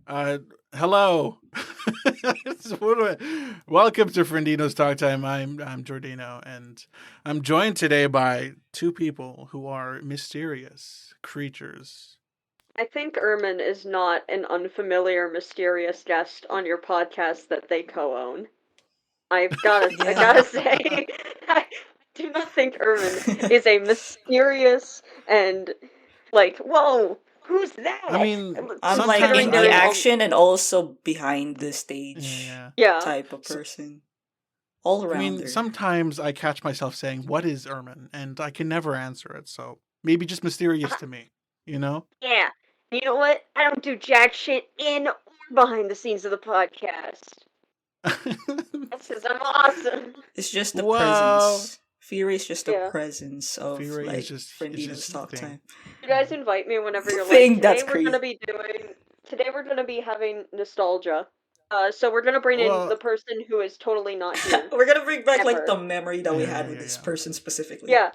Uh, hello. Welcome to Friendino's Talk Time. I'm Jordino, and I'm joined today by two people who are mysterious creatures. I think Ermen is not an unfamiliar, mysterious guest on your podcast that they co-own. I Yeah. gotta say, I do not think Ermen is a mysterious and whoa, who's I that? mean, I'm like sometimes in Considering the they're I. in action and also behind the Yeah, stage yeah. yeah. type of So, person. All I mean, rounder. sometimes I catch myself saying, "What is Ermin?" and I can never answer it. So maybe just mysterious to me, you know? Yeah. You know what? I don't do jack shit in or behind the scenes of the podcast. That's because I'm awesome. It's just the Well, presence. Phyre is just the Yeah. presence of Fury is like it's Friendino's just a talk thing. time. You guys invite me whenever The you're like, thing that's crazy. today we're gonna be having nostalgia. So we're gonna bring in the Well, person who is totally not here. We're gonna bring back like Ever. the memory that we yeah, had yeah, with this yeah, person specifically. Yeah,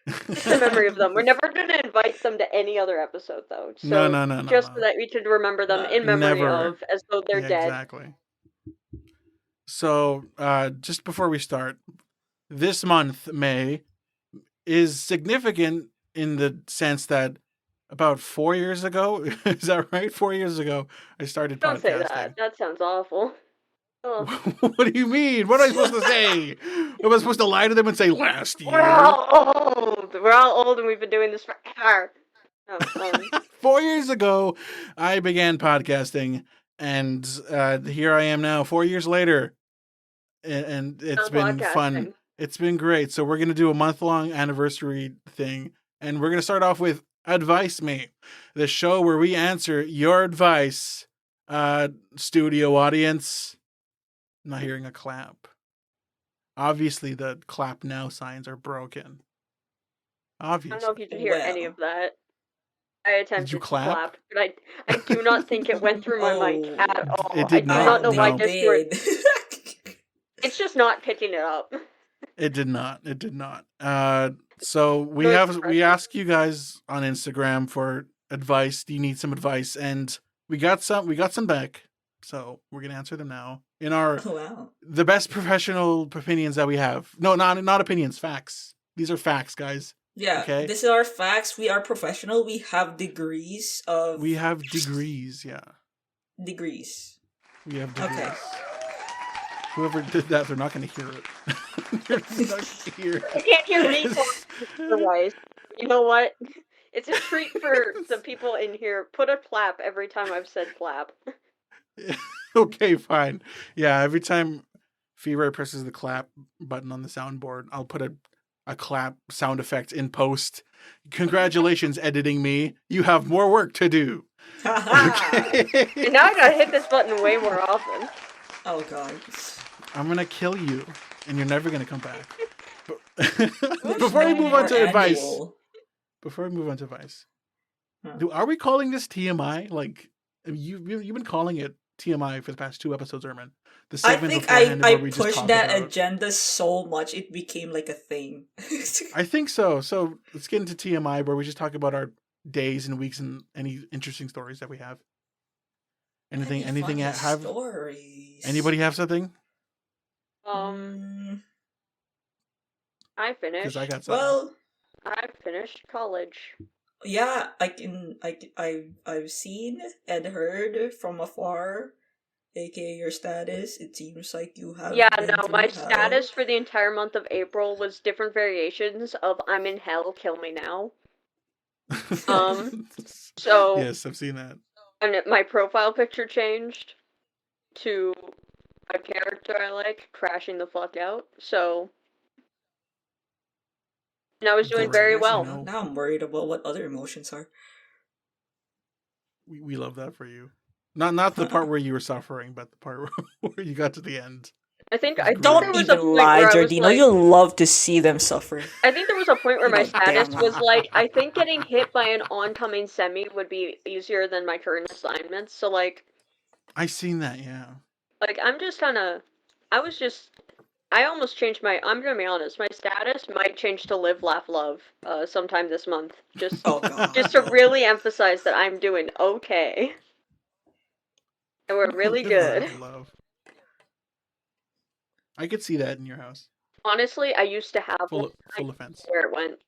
just the memory of them. We're never gonna invite them to any other episode though. no, So no, no, no, just so no. that we could remember them in memory Never. of, as though they're Yeah, dead. exactly. So, just before we start, this month, May, is significant in the sense that about 4 years ago, is that right? 4 years ago, I started Don't say that. podcasting. That sounds awful. Oh. What do you mean? What am I supposed to say? Am I supposed to lie to them and say last We're year? all old. We're all old and we've been doing this forever. No, 4 years ago, I began podcasting, and here I am now, 4 years later, and it's still been fun. podcasting. It's been great. So we're gonna do a month-long anniversary thing, and we're gonna start off with Advice Me, the show where we answer your advice. Studio audience, I'm not hearing a clap. Obviously, the clap now signs are broken. I don't know if Obviously, you did hear any of Well. that. I did you attempted to clap? clap, but I do not think it went through my mic at Oh, It all. I did do I not. not know think why it No, Discord. did. It's just not picking it up. it did not. It did not. So Noise we suppression. ask you guys on Instagram for advice. Do you need some advice? And we got some. We got some back. So we're gonna answer them now in our Wow. the best professional opinions that we have. No, not opinions. Facts. These are facts, guys. Yeah, Okay. this is our facts. We are professional. We have degrees of We have degrees. Yeah, degrees. we have Okay. degrees. Whoever did that, they're not gonna hear it. They're not gonna hear You can't hear me it. otherwise. You know what? It's a treat for the people in here. Put a clap every time I've said clap. Okay, fine. Yeah, every time Phyre presses the clap button on the soundboard, I'll put a clap sound effect in post. Congratulations, editing me. You have more work to do. And Okay. now I gotta hit this button way more often. Oh god. I'm gonna kill you, and you're never gonna come back. But There's before we no move on more to advice, annual. Huh. are we calling this TMI? Like you've been calling it TMI for the past two episodes, Ermen. The I segment think beforehand I where we just pushed talk that about. agenda so much it became like a thing. I think so. So let's get into TMI where we just talk about our days and weeks and any interesting stories that we have. Any Anything funny have stories? anybody have something? Mm, I Because I finished. got something. well, I finished college. yeah, I've seen and heard from afar, aka your status. It seems like you have Yeah, been no, my through hell. status for the entire month of April was different variations of I'm in hell, kill me now. So, Yes, I've seen that. and my profile picture changed to a character I like crashing the fuck out. So, and I was doing That's very Great to actually well. now. know. Now I'm worried about what other emotions are. We love that for you. Not the part where you were suffering, but the part where you got to the end. I think It's there Don't great. was a even point lie, where I was Jordino. like, You'll love to see them suffer. I think there was a point where You my know status damn was well. like, I think getting hit by an oncoming semi would be easier than my current assignments. So like, I seen that. Yeah. I'm just kind of, I almost changed I'm gonna be honest, my status might change to live, laugh, love, sometime this month. Oh god. Just to really emphasize that I'm doing okay. They were really Live, good. laugh, love. I could see that in your house. Honestly, I used to have one. Full offense. Where it went.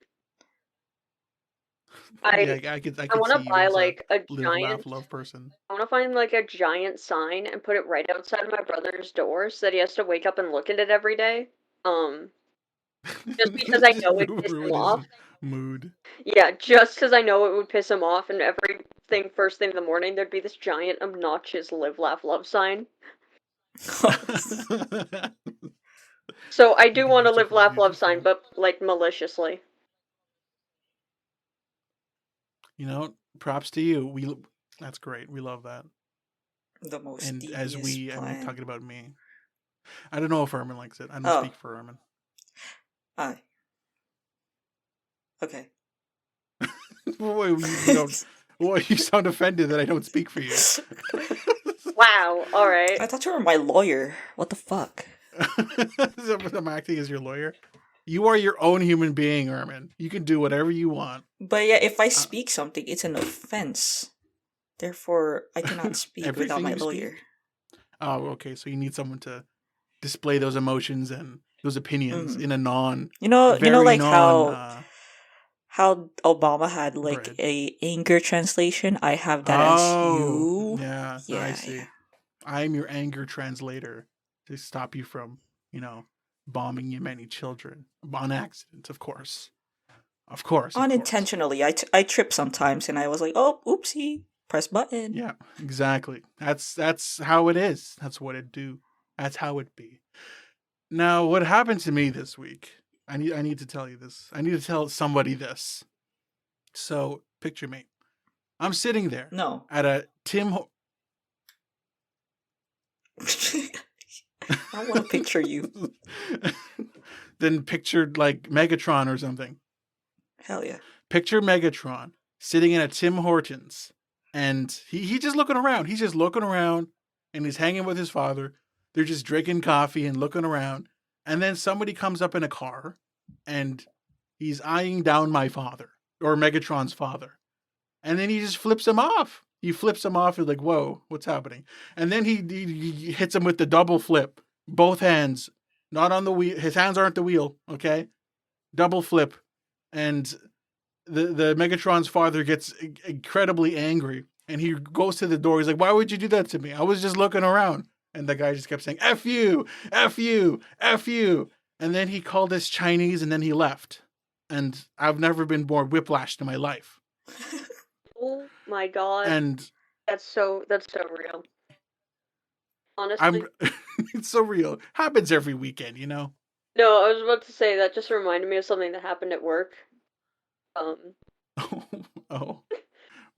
Yeah, I I could want see to you buy as a like a live, laugh, giant. love person. I want to find like a giant sign and put it right outside my brother's door so that he has to wake up and look at it every day. Just because I Just know it piss him ruin his off. mood. Yeah, just because I know it would piss him off, and everything first thing in the morning there'd be this giant, obnoxious live, laugh, love sign. So I do want a live, Beautiful, laugh, love sign, beautiful. but like maliciously. You know, props to you. That's great. We love that. The most And as devious I'm plan. talking about me. I don't know if Ermen likes it. I don't Oh. speak for Ermen. Aye. Okay. Boy, you don't. Boy, you sound offended that I don't speak for you. Wow, alright. I thought you were my lawyer. What the fuck? I'm acting as your lawyer. You are your own human being, Ermen. You can do whatever you want. But yeah, if I speak something, it's an offense. Therefore, I cannot speak without Everything my you lawyer. speak? Oh, okay. So you need someone to display those emotions and those opinions in a non. You know, like non, how Obama had like bread. a anger translation. I have that as you. Yeah, Yeah, I see. yeah. I'm your anger translator to stop you from, bombing your many children on accident, of course. Of course. Unintentionally, I trip sometimes, and I was like, oh, oopsie, press button. Yeah, exactly. That's how it is. That's what it do. That's how it be. Now, what happened to me this week? I need to tell you this. I need to tell somebody this. So, picture me. I'm sitting there No. at a I want to picture you. Then pictured like Megatron or something. Hell yeah. Picture Megatron sitting in a Tim Hortons, and he's just looking around. He's just looking around, and he's hanging with his father. They're just drinking coffee and looking around. And then somebody comes up in a car, and he's eyeing down my father, or Megatron's father. And then he just flips him off. He flips him off. He's like, whoa, what's happening? And then he hits him with the double flip. Both hands, not on the wheel. His hands aren't the wheel, okay? Double flip. And the Megatron's father gets incredibly angry. And he goes to the door. He's like, why would you do that to me? I was just looking around. And the guy just kept saying, F you, F you, F you. And then he called us Chinese, and then he left. And I've never been more whiplashed in my life. Oh my god. And that's so real. Honestly. It's so real. Happens every weekend, No, I was about to say that just reminded me of something that happened at work. Oh,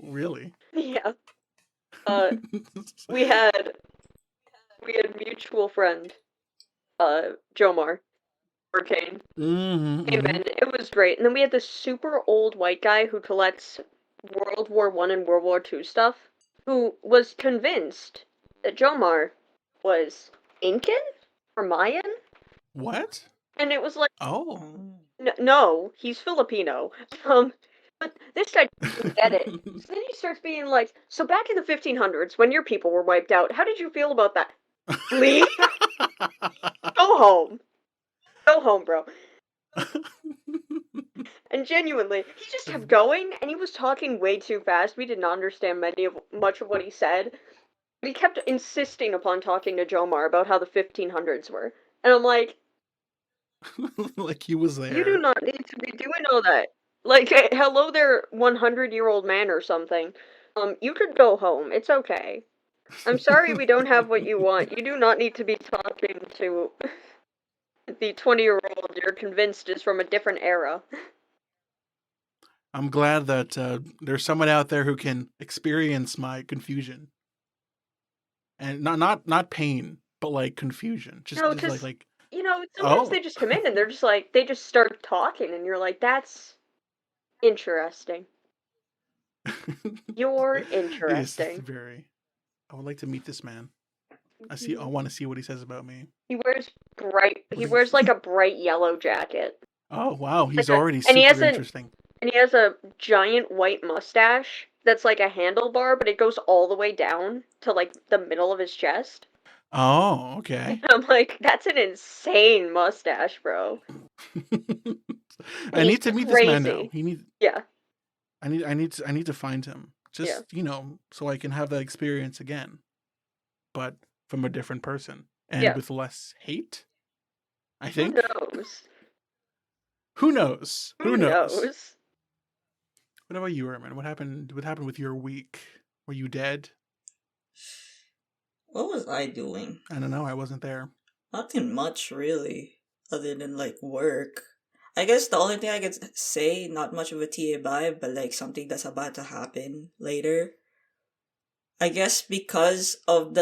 really? Yeah. We had mutual friend, Jomar, or Kane. Came in. It was great. And then we had this super old white guy who collects World War I and World War II stuff, who was convinced that Jomar was Incan or Mayan. What? And it was like, oh, no, he's Filipino. But this guy didn't get it. So then he starts being like, so back in the 1500s, when your people were wiped out, how did you feel about that? Leave. Go home. Go home, bro. And genuinely, he just kept going, and he was talking way too fast. We did not understand much of what he said. But he kept insisting upon talking to Jomar about how the 1500s were. And I'm like, like he was there. You do not need to be doing all that. Like, hello there, 100-year-old man or something. You could go home. It's okay. I'm sorry we don't have what you want. You do not need to be talking to the 20-year-old you're convinced is from a different era. I'm glad that there's someone out there who can experience my confusion. And not pain, but like confusion. Just like sometimes they just come in and they're just like, they just start talking and you're like, that's interesting. You're interesting. It is very. I would like to meet this man. I want to see what he says about me. He wears like a bright yellow jacket. Oh wow, he's already super interesting. And he has a giant white mustache that's like a handlebar, but it goes all the way down to like the middle of his chest. Oh, okay. I'm like, that's an insane mustache, bro. I need to meet this man now. Crazy. Yeah. I need to find him. Just, so I can have that experience again. But from a different person and with less hate. I think. Who knows? Who knows? What about you, Ermen? What happened with your week? Were you dead? What was I doing? I don't know. I wasn't there. Nothing much, really, other than like work. I guess the only thing I could say, not much of a TA vibe, but like something that's about to happen later. I guess because of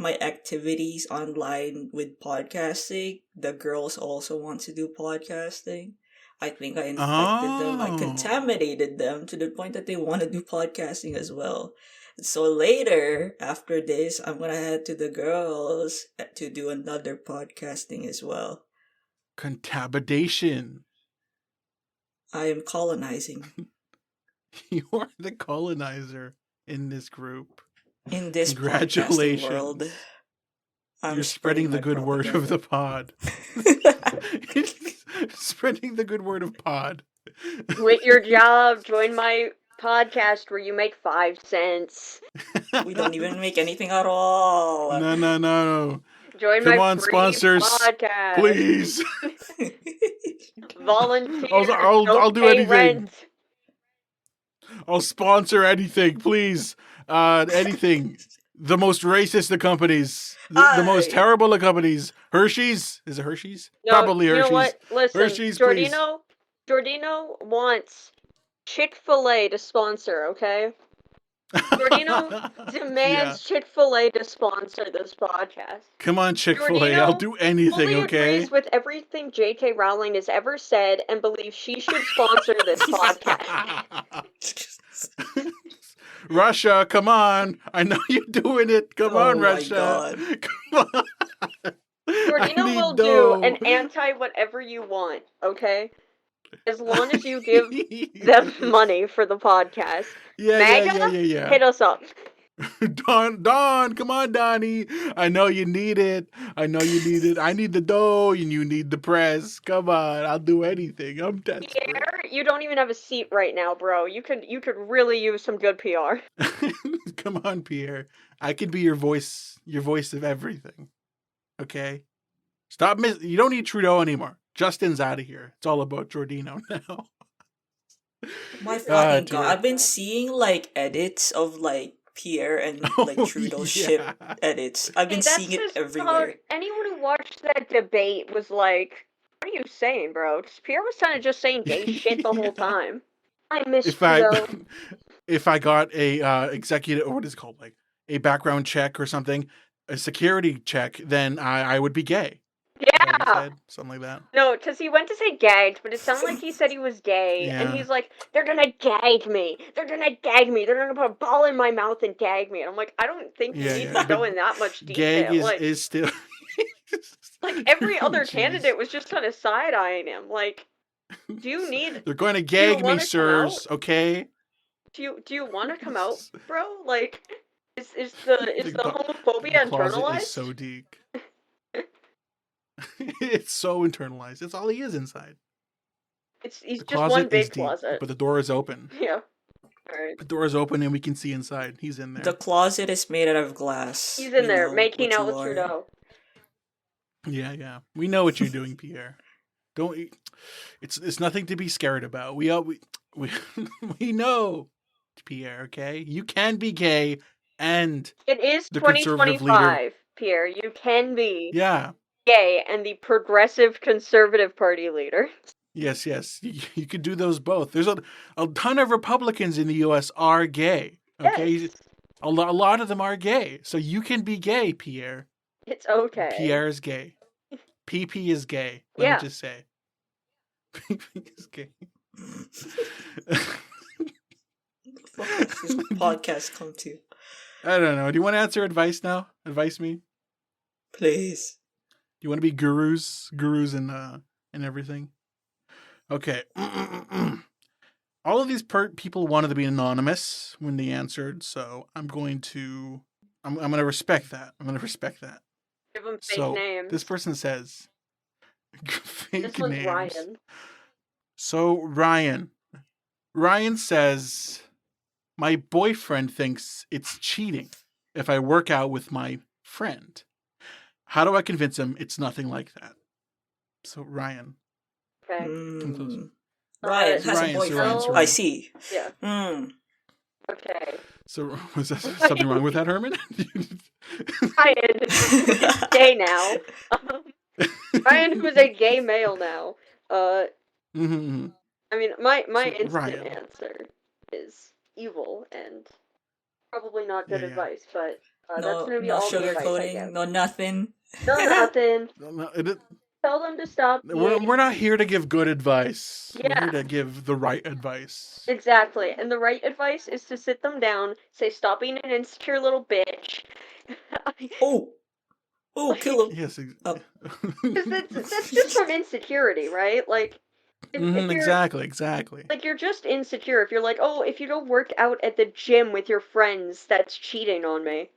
my activities online with podcasting, the girls also want to do podcasting. I think I infected them. I contaminated them to the point that they want to do podcasting as well. So later, after this, I'm gonna head to the girls to do another podcasting as well. Contamination. I am colonizing. You are the colonizer in this group. In this Congratulations. World, you're spreading the good word of the pod. Spreading the good word of pod. Quit your job. Join my podcast where you make 5 cents. We don't even make anything at all. No. Join Come my on, free sponsors, podcast. please. Volunteer. I'll do anything. Rent. I'll sponsor anything, please. Anything. The most racist of companies. The most terrible of companies. Hershey's? Is it Hershey's? No, probably Hershey's. You know what? Listen, Hershey's, Jordino wants Chick-fil-A to sponsor, okay? Jordino demands Chick-fil-A to sponsor this podcast. Come on, Chick-fil-A. I'll do anything, fully okay? agrees with everything J.K. Rowling has ever said and believes she should sponsor this podcast. Russia, come on. I know you're doing it. Come on, Russia. Come on. Jordino will do an anti-whatever you want, okay? As long as you give them money for the podcast. Yeah. Hit us up. Don, come on, Donnie. I know you need it. I need the dough and you need the press. Come on, I'll do anything. I'm desperate. Pierre, you don't even have a seat right now, bro. You could really use some good PR. Come on, Pierre. I could be your voice of everything. Okay? You don't need Trudeau anymore. Justin's out of here. It's all about Jordino now. My fucking god. I've been seeing like edits of like Pierre and like Trudeau ship edits. I've been seeing it everywhere. Anyone who watched that debate was like, what are you saying, bro? Pierre was kind of just saying gay shit the whole time. I miss Trudeau. If I got a executive, or what is it called, like a background check or something, a security check, then I would be gay. Yeah. Something like that. No, because he went to say gagged, but it sounded like he said he was gay. Yeah. And he's like, they're going to gag me. They're going to gag me. They're going to put a ball in my mouth and gag me. And I'm like, I don't think you need to go in that much detail. Gag is still... like, every other candidate was just kind of side-eyeing him. Like, do you need... They're going to gag me, sirs, okay? Do you want to come out, bro? Like, is the homophobia internalized? Is so deep. It's so internalized. It's all he is inside. He's just one big closet. But the door is open. Yeah. Alright. The door is open and we can see inside. He's in there. The closet is made out of glass. He's in there making out with Trudeau. Yeah. We know what you're doing, Pierre. It's nothing to be scared about. We know, Pierre, okay? You can be gay and it is 2025, Pierre. You can be. Yeah. Gay and the Progressive Conservative Party leader. Yes. You could do those both. There's a ton of Republicans in the U.S. are gay. Okay, yes. A lot of them are gay. So you can be gay, Pierre. It's okay. Pierre is gay. PP is gay. Let me just say. PP is gay. What the fuck does this podcast come to? I don't know. Do you want to answer advice now? Advice me? Please. You want to be gurus and everything? Okay. all of these people wanted to be anonymous when they answered, so I'm going to respect that. I'm going to respect that. Give them fake So names. this person says fake This one's names. Ryan. So Ryan says, my boyfriend thinks it's cheating if I work out with my friend. How do I convince him it's nothing like that? So Ryan. Okay. Come closer. Ryan So has Ryan, a so Ryan, boyfriend. so I Ryan. see. Yeah. Okay. So was that something wrong with that, Herman? Ryan is gay now. Ryan, who is a gay male now. Mm-hmm. I mean, my So, instant Ryan. answer is evil and probably not good Yeah. advice, but that's No, gonna be no all the advice I sugarcoating, give. no nothing. No, nothing. No, Tell them to stop being... we're not here to give good advice. We're Yeah. here to give the right advice. Exactly. And the right advice is to sit them down, say, stop being an insecure little bitch. Oh, kill him. Yes. Oh. Because that's just from insecurity, right? Like, if you're... Exactly. Like, you're just insecure if you're like, oh, if you don't work out at the gym with your friends, that's cheating on me.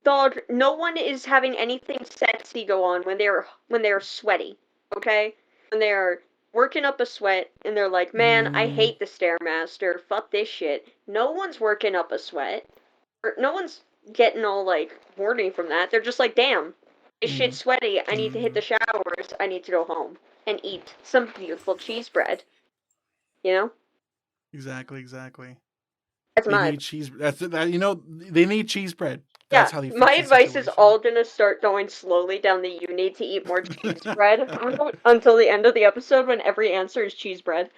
Dog, no one is having anything sexy go on when they're sweaty, okay? When they're working up a sweat and they're like, man, I hate the Stairmaster, fuck this shit. No one's working up a sweat. Or no one's getting all, like, horny from that. They're just like, damn, this shit's sweaty, I need to hit the showers, I need to go home and eat some beautiful cheese bread. You know? Exactly. That's They need cheese. They need cheese bread. That's how they fix my the advice is situation. all gonna start going slowly down the you need to eat more cheese bread until the end of the episode when every answer is cheese bread.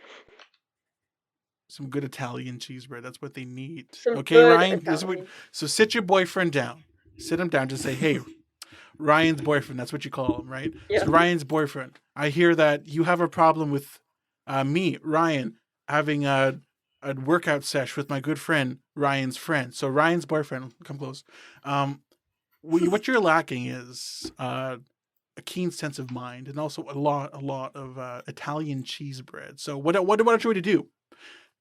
Some good Italian cheese bread. That's what they need. Some Okay, good Ryan. Italian. So sit your boyfriend down. Sit him down. Just say, hey, Ryan's boyfriend. That's what you call him, right? Yeah. So Ryan's boyfriend. I hear that you have a problem with me, Ryan, having a workout sesh with my good friend Ryan's friend. So Ryan's boyfriend, come close. What you're lacking is a keen sense of mind and also a lot of Italian cheese bread. So what I want you to do?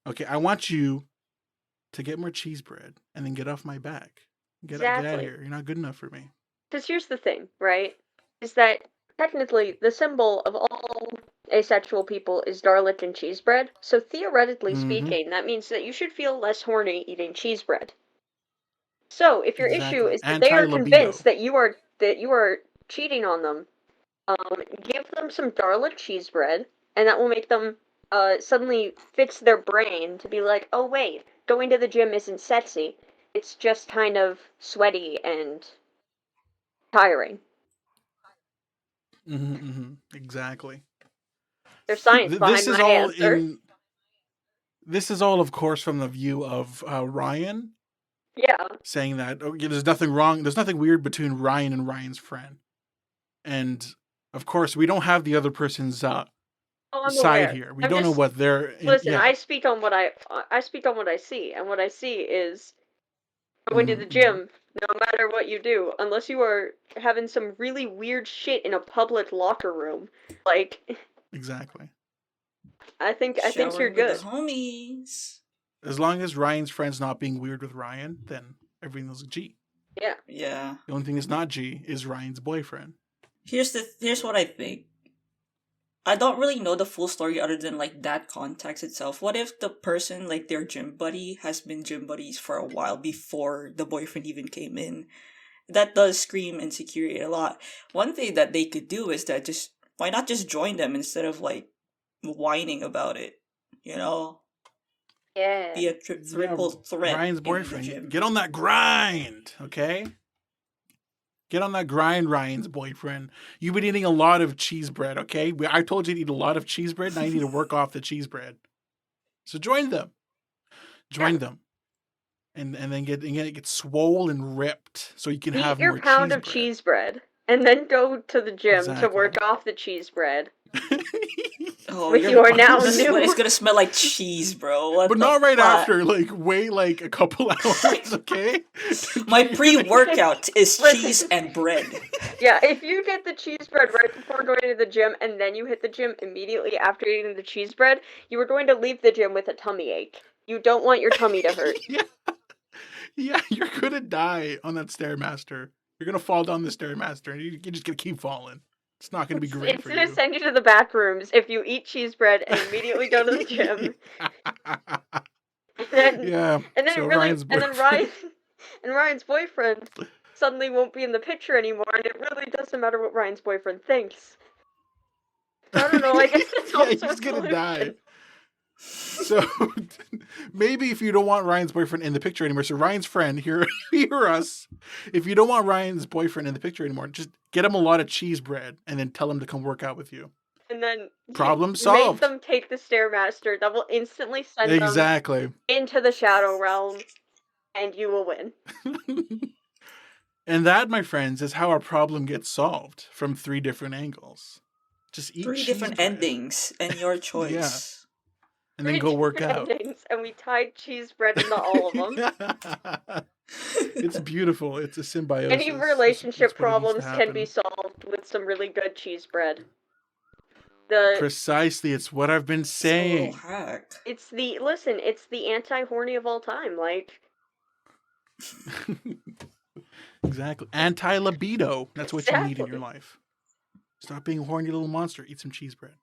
Okay, I want you to get more cheese bread and then get off my back. Get out of here. You're not good enough for me. Because here's the thing, right? Is that technically the symbol of all asexual people is garlic and cheese bread. So theoretically speaking, that means that you should feel less horny eating cheese bread. So if your issue is that they are convinced that you are cheating on them, give them some garlic cheese bread, and that will make them suddenly fix their brain to be like, oh wait, going to the gym isn't sexy. It's just kind of sweaty and tiring. Exactly. There's science behind my answer. This is all, of course, from the view of Ryan. Yeah. Saying that there's nothing wrong. There's nothing weird between Ryan and Ryan's friend. And of course, we don't have the other person's side aware. here. We don't know what they're. Listen, I speak on what I see, and what I see is going to the gym. No matter what you do, unless you are having some really weird shit in a public locker room, like. Exactly. I think you're good. With the homies. As long as Ryan's friend's not being weird with Ryan, then everything is G. Yeah. Yeah. The only thing that's not G is Ryan's boyfriend. Here's what I think. I don't really know the full story other than like that context itself. What if the person, like their gym buddy, has been gym buddies for a while before the boyfriend even came in? That does scream insecurity a lot. One thing that they could do is that why not just join them instead of like whining about it? You know? Yeah. Be a triple threat. Ryan's boyfriend. Get on that grind, okay? Get on that grind, Ryan's boyfriend. You've been eating a lot of cheese bread, okay? I told you to eat a lot of cheese bread, now you need to work off the cheese bread. So join them. Join them. And then get swole and ripped so you can have more cheese bread. Eat your pound of cheese bread. And then go to the gym to work off the cheese bread. Oh, with your now It's new. gonna smell like cheese, bro. What But the not right fuck? after, like, wait, like, a couple hours, okay? My pre-workout is Listen. cheese and bread. Yeah, if you get the cheese bread right before going to the gym and then you hit the gym immediately after eating the cheese bread, you are going to leave the gym with a tummy ache. You don't want your tummy to hurt. Yeah, you're gonna die on that Stairmaster. You're gonna fall down the Stairmaster, and you're just gonna keep falling. It's not gonna be great It's for gonna you. send you to the bathrooms if you eat cheese bread and immediately go to the gym. And Yeah. then So really, Ryan's and then boyfriend. Ryan's boyfriend suddenly won't be in the picture anymore, and it really doesn't matter what Ryan's boyfriend thinks. I don't know. I guess that's Yeah, also he's a gonna solution. die. So maybe if you don't want Ryan's boyfriend in the picture anymore, so Ryan's friend, hear us. If you don't want Ryan's boyfriend in the picture anymore, just get him a lot of cheese bread and then tell him to come work out with you. And then Problem solved. Make them take the Stairmaster. That will instantly send Exactly. them into the Shadow Realm, and you will win. And that, my friends, is how our problem gets solved from 3 different angles. Just eat 3 cheese different bread. endings, and your choice. And then go work out. Endings, and we tied cheese bread into all of them. It's beautiful. It's a symbiosis. Any relationship That's what it needs to problems can be happen. solved with some really good cheese bread. Precisely, it's what I've been saying. So hack. It's the anti-horny of all time, like. Exactly. Anti-libido. That's what you need in Exactly. your life. Stop being a horny little monster. Eat some cheese bread.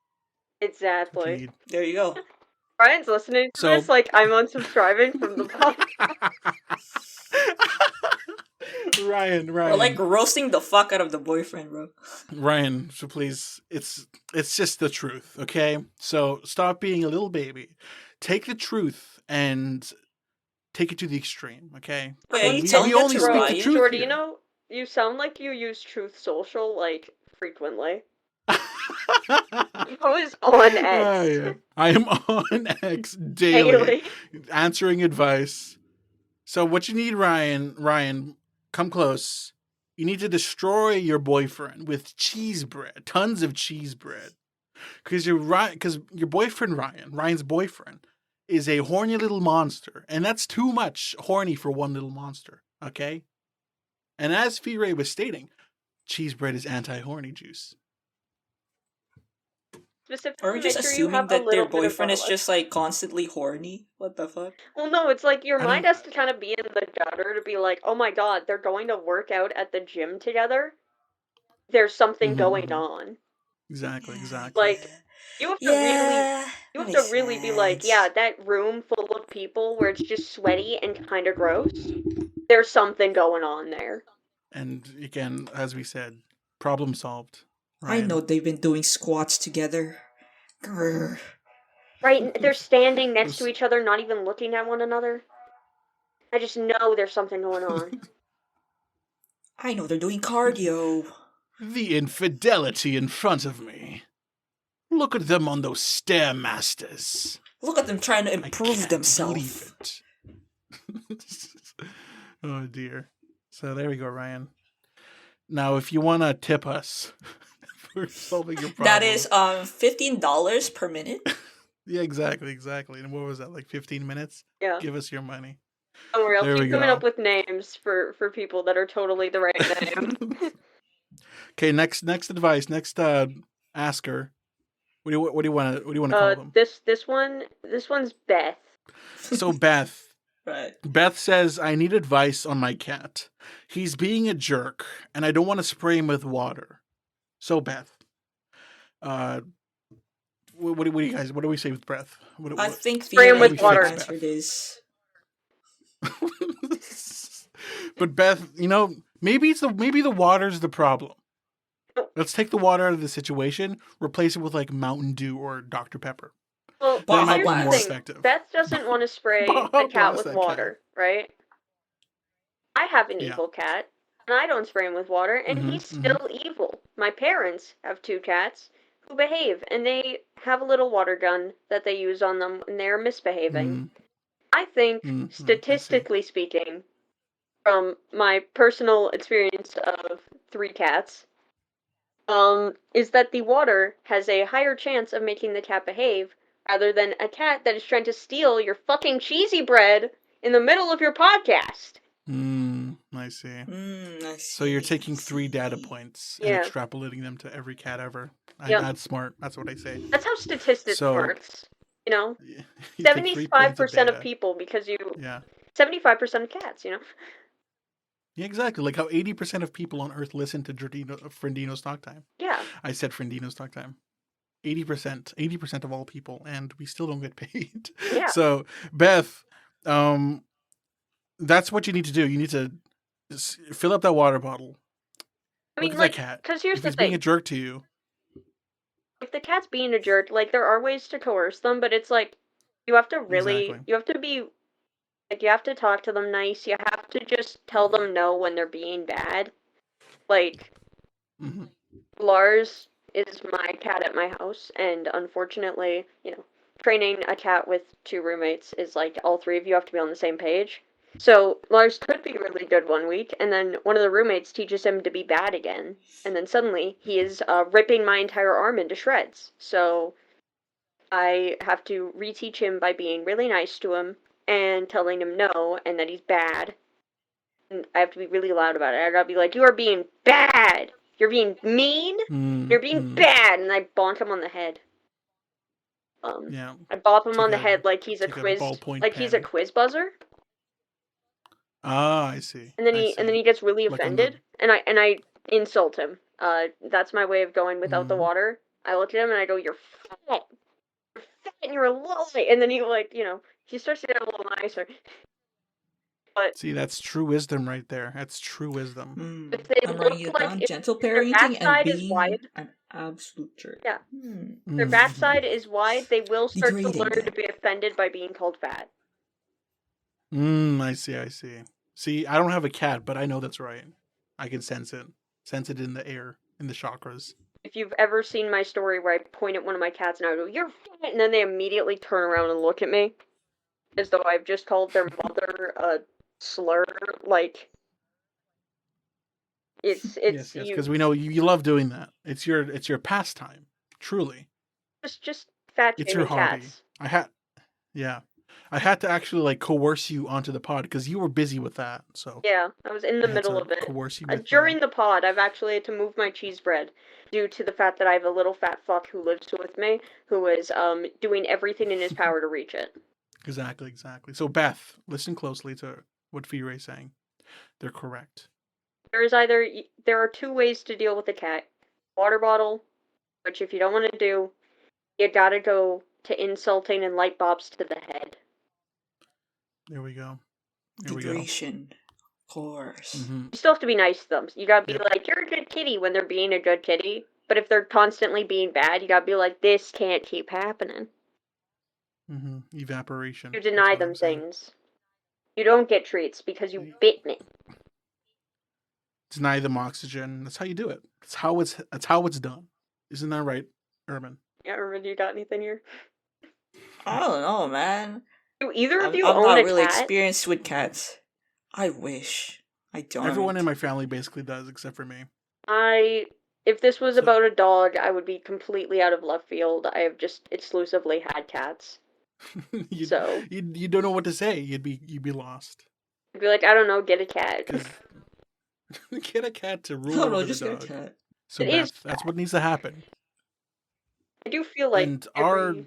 Exactly. Indeed. There you go. Ryan's listening to this like I'm unsubscribing from the podcast. Ryan. We're like roasting the fuck out of the boyfriend, bro. Ryan, so please, it's just the truth, okay? So stop being a little baby. Take the truth and take it to the extreme, okay? Wait, are you We telling that only to speak Ryan? the truth here. Jordino, you sound like you use Truth Social like frequently. I was on X. Oh, yeah. I am on X daily, answering advice. So what you need, Ryan, come close. You need to destroy your boyfriend with cheese bread, tons of cheese bread. Because your boyfriend Ryan's boyfriend, is a horny little monster, and that's too much horny for one little monster. Okay. And as Phyre was stating, cheese bread is anti-horny juice. Are we just assuming that their boyfriend is just like constantly horny? What the fuck? Well, no, it's like your mind has to kind of be in the gutter to be like, oh my god, they're going to work out at the gym together. There's something going on. Exactly. Like, you have to really be like, yeah, that room full of people where it's just sweaty and kind of gross. There's something going on there. And again, as we said, problem solved. Ryan. I know they've been doing squats together. Grr. Right, they're standing next to each other, not even looking at one another. I just know there's something going on. I know they're doing cardio. The infidelity in front of me. Look at them on those Stairmasters. Look at them trying to improve themselves. Oh dear. So there we go, Ryan. Now, if you want to tip us for solving your problem, that is $15 per minute. Yeah, exactly. And what was that, like 15 minutes? Yeah. Give us your money. Don't worry, I'll keep coming up with names for people that are totally the right name. Okay, next advice, next asker. What do you want to call them? This one's Beth. So Beth. Right. Beth says, I need advice on my cat. He's being a jerk, and I don't want to spray him with water. So Beth, what do you guys? What do we say with Beth? I think spray him with water. Answered is. But Beth, maybe the water's the problem. Let's take the water out of the situation, replace it with like Mountain Dew or Dr. Pepper. Well, that might here's be the more thing. effective. Beth doesn't want to spray the cat with water, right? I have an evil cat, and I don't spray him with water, and he's still evil. My parents have 2 cats who behave, and they have a little water gun that they use on them when they're misbehaving. I think, statistically speaking, from my personal experience of 3 cats, is that the water has a higher chance of making the cat behave rather than a cat that is trying to steal your fucking cheesy bread in the middle of your podcast. I see. I see. So you're taking 3 data points and Yeah. extrapolating them to every cat ever. Yep. That's smart. That's what I say. That's how statistics So- works. You know, You take 3 points 75% of data. people because you Yeah. 75% of cats. You know. Yeah, exactly. Like how 80% of people on Earth listen to Friendino's talk time. Yeah. I said Friendino's talk time. 80% of all people, and we still don't get paid. Yeah. So, Beth, that's what you need to do. You need to fill up that water bottle. I mean, Look at like, that cat. because here's If the he's being thing: a jerk to you, if the cat's being a jerk, like there are ways to coerce them, but it's like you have to really, Exactly. you have to be, like, you have to talk to them nice. You have to just tell them no when they're being bad. Like, hmm Lars is my cat at my house, and unfortunately, you know, training a cat with 2 roommates is like all 3 of you have to be on the same page. So Lars could be really good one week, and then one of the roommates teaches him to be bad again, and then suddenly he is ripping my entire arm into shreds. So I have to reteach him by being really nice to him and telling him no and that he's bad. And I have to be really loud about it. I gotta be like, "You are being bad. You're being mean. You're being bad," and I bonk him on the head. Yeah. I bop him Take on the a- head like he's a take a quiz, ballpoint like he's a pen. quiz buzzer. Ah, I see. And then I see. he gets really Like on the- offended, and I insult him. That's my way of going without the water. I look at him and I go, "You're fat. You're fat and you're a lolly." And then he, like, you know, he starts to get a little nicer. But See, that's true wisdom right there. That's true wisdom. if they I'm look writing it like down. if Gentle their parenting and backside is being wide, an absolute jerk. Yeah. Hmm. their backside is wide, they will start to Degrading. learn to be offended by being called fat. I see. See, I don't have a cat, but I know that's right. I can sense it. Sense it in the air, in the chakras. If you've ever seen my story where I point at one of my cats and I go, "You're fat," and then they immediately turn around and look at me as though I've just called their mother a slur, like, it's Yes, you because we know you love doing that. It's your pastime, truly. just fat It's your shaming hobby. cats. I had to actually like coerce you onto the pod because you were busy with that. So Yeah, I was in the I had middle to of it. coerce you with During the pod, I've actually had to move my cheese bread due to the fact that I have a little fat fuck who lives with me who is doing everything in his power to reach it. Exactly. So Beth, listen closely to what Phyre is saying. They're correct. There are 2 ways to deal with a cat. Water bottle, which if you don't want to do, you gotta go to insulting and light bobs to the head. There we go. Degradation. Of course. You still have to be nice to them. You gotta be Yep. like, "You're a good kitty," when they're being a good kitty. But if they're constantly being bad, you gotta be like, "This can't keep happening." Evaporation. You That's deny what them I'm saying. things. You don't get treats because you bit me. Deny them oxygen. That's how you do it. That's how it's done. Isn't that right, Ermen? Yeah, Ermen, you got anything here? I don't know, man. Do either of I'm you not own a really cat? experienced with cats. I wish. I don't. Everyone in my family basically does, except for me. If this was So- about a dog, I would be completely out of left field. I have just exclusively had cats. you, So you don't know what to say. You'd be lost. I'd be like, "I don't know, get a cat." 'Cause get a cat to rule No, over no, the just dog. get a cat. So It is Beth, that's what needs to happen. I do feel like And every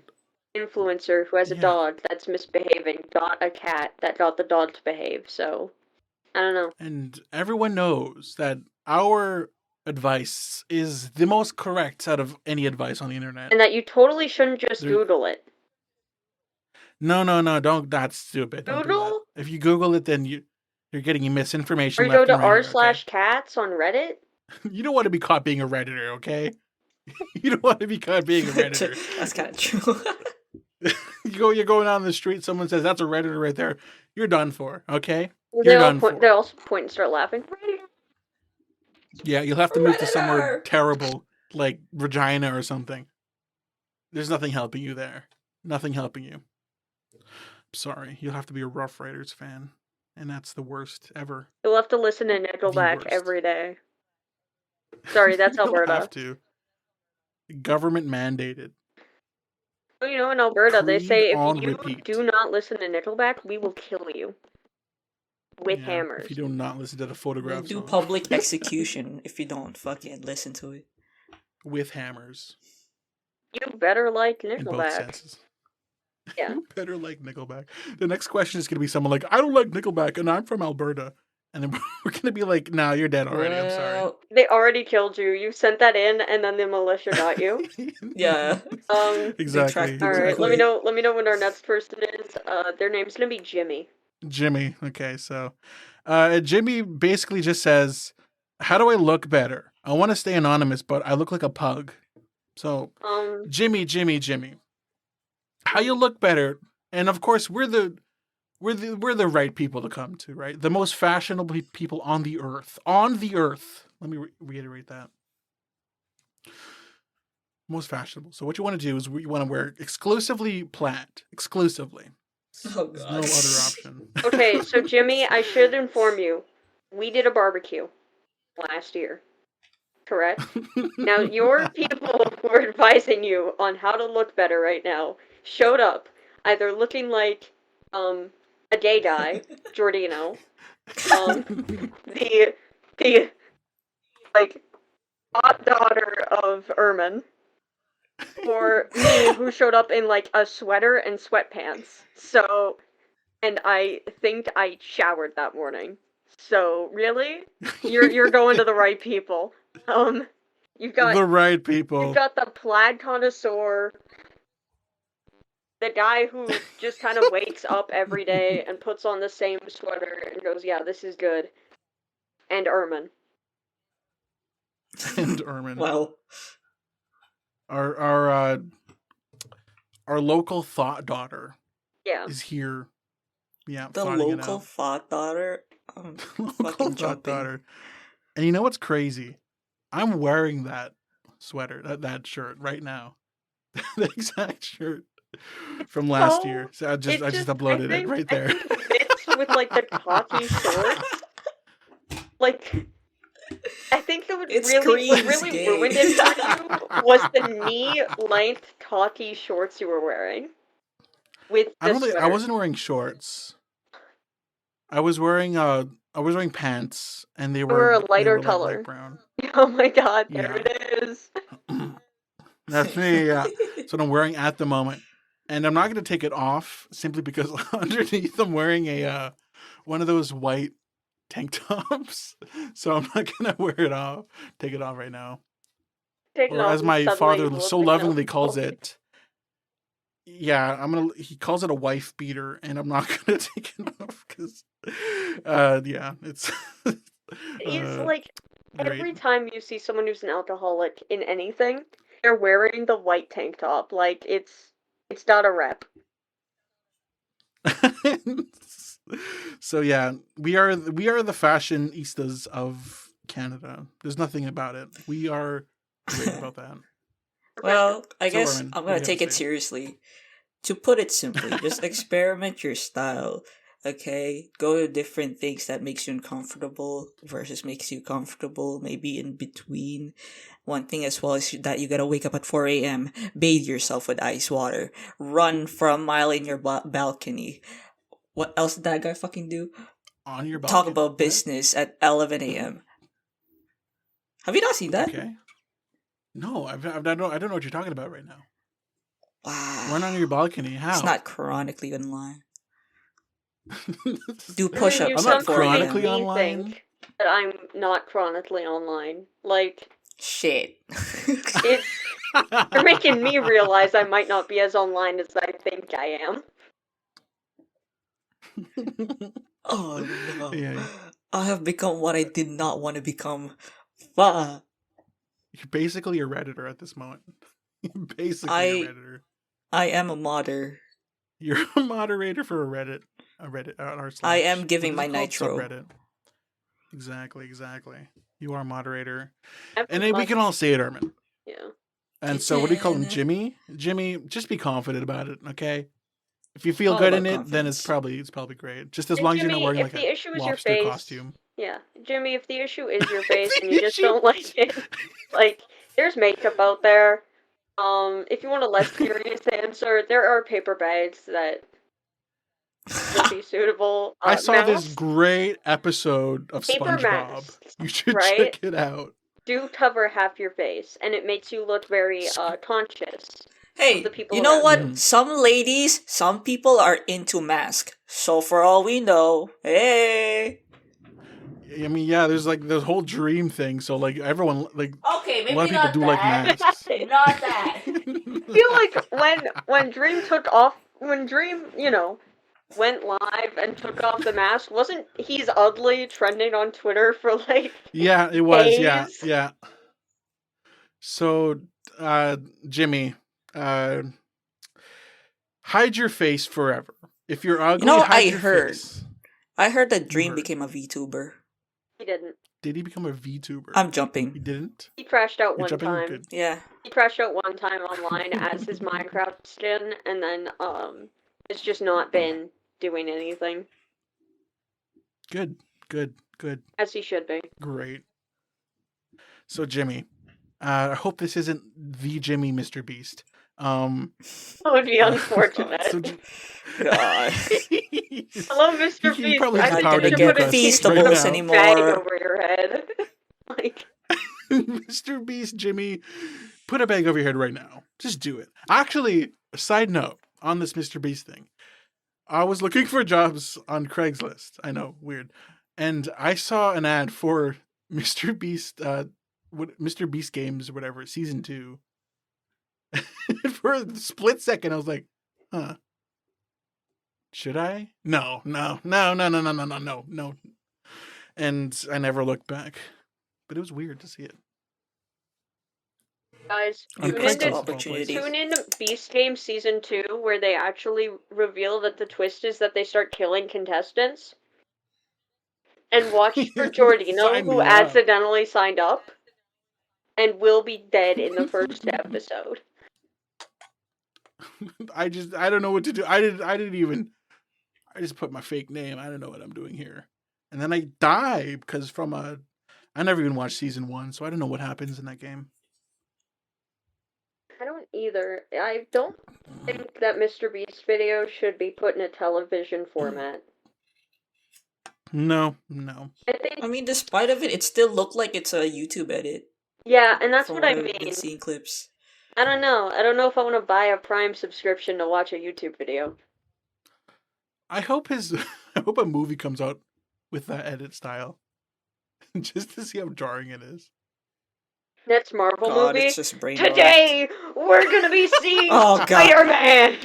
influencer who has a Yeah. dog that's misbehaving got a cat that got the dog to behave, so I don't know. And everyone knows that our advice is the most correct out of any advice on the internet. And that you totally shouldn't just There- Google it. No, don't. That's stupid. Don't do Google? that. If you Google it, then you're getting misinformation Or you left go and to right. here, okay? r/cats on Reddit. You don't want to be caught being a redditor, okay? You don't want to be caught being a redditor. That's kind of true. You're going down the street. Someone says that's a redditor right there. You're done for, okay? They You're all done point. for. They all point and start laughing. Yeah, you'll have to move to somewhere Redditor! terrible, like Regina or something. There's nothing helping you there. Nothing helping you. Sorry, you'll have to be a Rough Riders fan, and that's the worst ever. You'll have to listen to Nickelback worst. every day. Sorry, that's You don't Alberta. have to. Government mandated. Well, you know, in Alberta, they Creed say if on you repeat. do not listen to Nickelback, we will kill you. With hammers. If you do not listen to the Photograph We'll do song. public execution if you don't fucking listen to it. With hammers. You better like Nickelback. In both senses. Yeah. You better like Nickelback. The next question is going to be someone like, I don't like Nickelback and I'm from Alberta. And then we're going to be like, nah, you're dead already. I'm sorry. They already killed you. You sent that in and then the militia got you. Yeah. Exactly. All right, let me know when our next person is. Their name's going to be Jimmy. Jimmy. Okay, so Jimmy basically just says, how do I look better? I want to stay anonymous, but I look like a pug. So, Jimmy, how you look better? And of course, we're the right people to come to, right? The most fashionable people on the earth. On the earth. Let me reiterate that. Most fashionable. So what you want to do is you want to wear exclusively plaid. Exclusively. Oh, There's no other option. Okay, so Jimmy, I should inform you. We did a barbecue last year. Correct? Now, your people who are advising you on how to look better right now showed up either looking like a gay guy, Jordino, the like hot daughter of Ermen, or me who showed up in like a sweater and sweatpants. So, and I think I showered that morning. So really, you're going to the right people. You've got the right people. You've got the plaid connoisseur, the guy who just kind of wakes up every day and puts on the same sweater and goes, "Yeah, this is good." And Ermen. And Ermen. Well, our local thought daughter. Yeah. Is here. Yeah. The local thought daughter. Local thought daughter. And you know what's crazy? I'm wearing that sweater, that shirt right now. The exact shirt from last year. So I just uploaded it right there. I think it fits with like the khaki shorts. Like, I think what really ruined it for you was the knee-length khaki shorts you were wearing. I wasn't wearing shorts. I was wearing pants, and they were a lighter color. Light brown. Oh my god, there it is. That's me, yeah. That's what I'm wearing at the moment. And I'm not going to take it off simply because underneath I'm wearing a one of those white tank tops. So I'm not going to take it off right now. Or as my father so lovingly calls it, he calls it a wife beater, and I'm not going to take it off because, it's... It's like, every time you see someone who's an alcoholic in anything, they're wearing the white tank top. Like, it's not a rep. So yeah, we are the fashionistas of Canada. There's nothing about it. We are great about that. Well, I guess I'm gonna take it seriously. To put it simply, just experiment your style. Okay, go to different things that makes you uncomfortable versus makes you comfortable. Maybe in between. One thing as well is that you gotta wake up at 4 a.m., bathe yourself with ice water, run for a mile in your balcony. What else did that guy fucking do? On your balcony. Talk about business at 11 a.m. Have you not seen that? Okay. No, I don't know what you're talking about right now. Wow. Run on your balcony. How? It's not chronically online. Do push-ups. I'm not chronically online. Think that I'm not chronically online. Like, shit. You're making me realize I might not be as online as I think I am. Oh no. Yeah. I have become what I did not want to become. You're basically a Redditor at this moment. You're basically a Redditor. I am a modder. You're a moderator for a Reddit I am giving my nitro. Subreddit. Exactly. You are a moderator. And then we can all say it, Ermen. Yeah. And so what do you call him? Jimmy? Jimmy, just be confident about it, okay? If you feel good in it, then it's probably great. Just as long as you're not wearing like a lobster costume. Yeah, Jimmy, if the issue is your face and you just don't like it, like, there's makeup out there. If you want a less serious answer, there are paper bags that would be suitable. I saw this Masks, great episode of paper SpongeBob. masks, You should right? check it out. Do cover half your face, and it makes you look very conscious of the Hey, people you know around what? you. Mhm. Some ladies, some people are into masks. So for all we know, hey. I mean, yeah, there's like the whole dream thing. So like everyone, like Okay, a lot of people do like masks. Not that. I feel like when Dream took off, when Dream, went live and took off the mask, wasn't He's Ugly trending on Twitter for like Yeah, it was. Yeah, days? yeah. So, Jimmy, uh, hide your face forever. If you're ugly, know, hide I your heard. face. I heard that Dream heard. became a VTuber. He didn't. Did he become a VTuber? I'm He jumping. didn't. He crashed out You're one jumping. time. Good. Yeah. He crashed out one time online as his Minecraft skin, and then it's just not been doing anything Good. Good. Good. as he should be. Great. So, Jimmy, I hope this isn't the Jimmy Mr. Beast. That would be unfortunate. So, God. Hello, Mr. He Beast. probably I has think power you to should nuke put a us Feastables right now. anymore. bag over your head. Like, Mr. Beast, Jimmy, put a bag over your head right now. Just do it. Actually, side note on this Mr. Beast thing. I was looking for jobs on Craigslist. I know, weird. And I saw an ad for Mr. Beast, Mr. Beast Games or whatever, season 2. For a split second, I was like, huh. Should I? No. And I never looked back. But it was weird to see it. guys, On tune Crystal into, opportunity. tune into Beast Game Season 2, where they actually reveal that the twist is that they start killing contestants. And watch for Jordino, Sign who me up. accidentally signed up and will be dead in the first episode. I don't know what to do. I just put my fake name. I don't know what I'm doing here. And then I die because I never even watched season 1, so I don't know what happens in that game. I don't either. I don't think that Mr. Beast video should be put in a television format. No. I think, I mean, despite of it, it still looked like it's a YouTube edit. yeah, and that's from what I I've mean. been seeing clips. I don't know. I don't know if I want to buy a Prime subscription to watch a YouTube video. I hope a movie comes out with that edit style. Just to see how jarring it is. Next Marvel God, movie. it's just brain Today, we're gonna be seeing Oh, God. Spider-Man!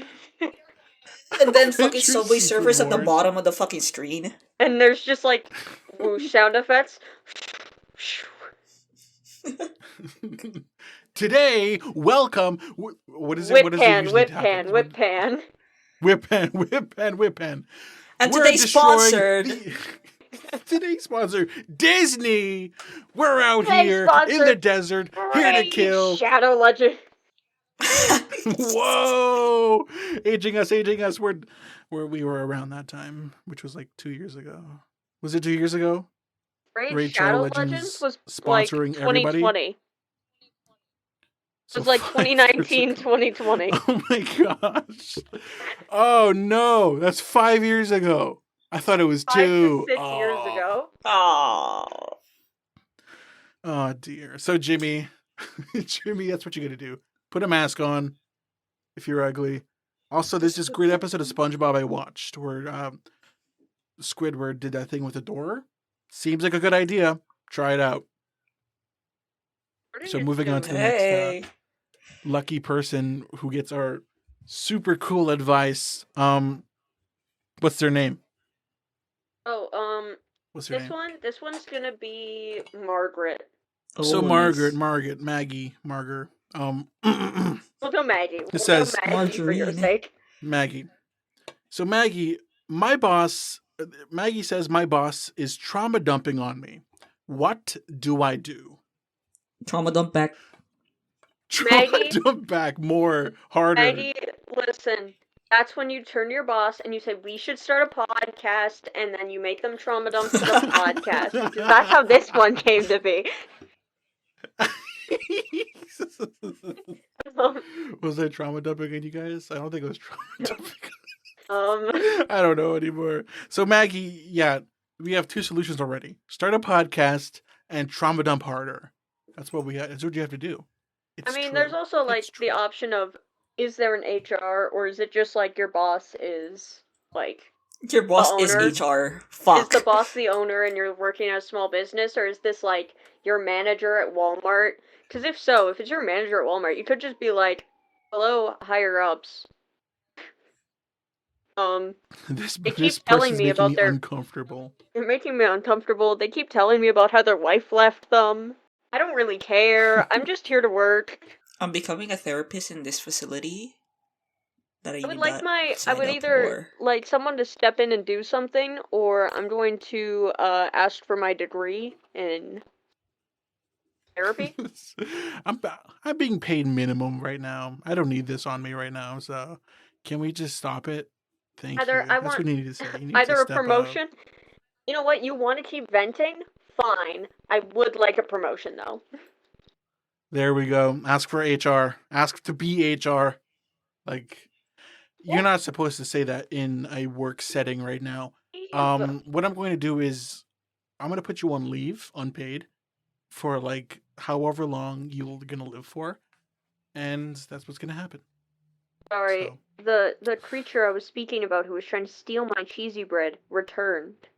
And then fucking True Subway Secret Surfers at the Wars. bottom of the fucking screen. And there's just like whoosh sound effects. Today, welcome. What is it? Whip What is pan, it whip usually pan, happens? whip pan. Whip pan. And We're today's destroying sponsored. Today's sponsor, Disney. We're out Today's here sponsor, in the desert, here to Raid kill. Shadow Legend. Whoa! Aging us. Where we were around that time, which was like 2 years ago. Was it 2 years ago? Raid Shadow Legends was sponsoring like everybody. 2020. So It was like 5 years 2019, ago. 2020. Oh my gosh! Oh no, that's 5 years ago. I thought it was 5 2. to 6 years ago. Oh. Oh dear. So Jimmy, Jimmy, that's what you got to do. Put a mask on if you're ugly. Also, there's this great episode of SpongeBob I watched where Squidward did that thing with the door. Seems like a good idea. Try it out. So moving on to the next Hey. lucky person who gets our super cool advice. What's their name? Oh, What's her name? this one's gonna be Margaret. So Oh, Margaret, nice. Maggie, Margaret. We'll go Maggie. It says Maggie for your Margarine. sake. Maggie. So Maggie, Maggie says my boss is trauma dumping on me. What do I do? Trauma dump back. Trauma Maggie? dump back more harder. Maggie, listen. That's when you turn to your boss and you say, we should start a podcast, and then you make them trauma dump to the podcast. Because that's how this one came to be. Was there trauma dumping in you guys? I don't think it was trauma dumping. I don't know anymore. So Maggie, yeah, we have 2 solutions already. Start a podcast and trauma dump harder. That's what we have. That's what you have to do. It's true. there's also like the option of, is there an HR, or is it just like your boss is like your boss is HR? Fuck. Is the boss the owner and you're working at a small business, or is this like your manager at Walmart? Because if so, if it's your manager at Walmart, you could just be like, hello, higher ups. They keep telling me about their uncomfortable. They're making me uncomfortable. They keep telling me about how their wife left them. I don't really care. I'm just here to work. I'm becoming a therapist in this facility. I would either like someone to step in and do something, or I'm going to ask for my degree in therapy. I'm being paid minimum right now. I don't need this on me right now. So can we just stop it? Thank you. That's what you need to say. Either a promotion. Up. You know what? You want to keep venting? Fine. I would like a promotion though. There we go. Ask for HR. Ask to be HR. Like, you're not supposed to say that in a work setting right now. What I'm going to do is I'm going to put you on leave, unpaid, for like however long you're going to live for. And that's what's going to happen. Sorry, the creature I was speaking about who was trying to steal my cheesy bread returned.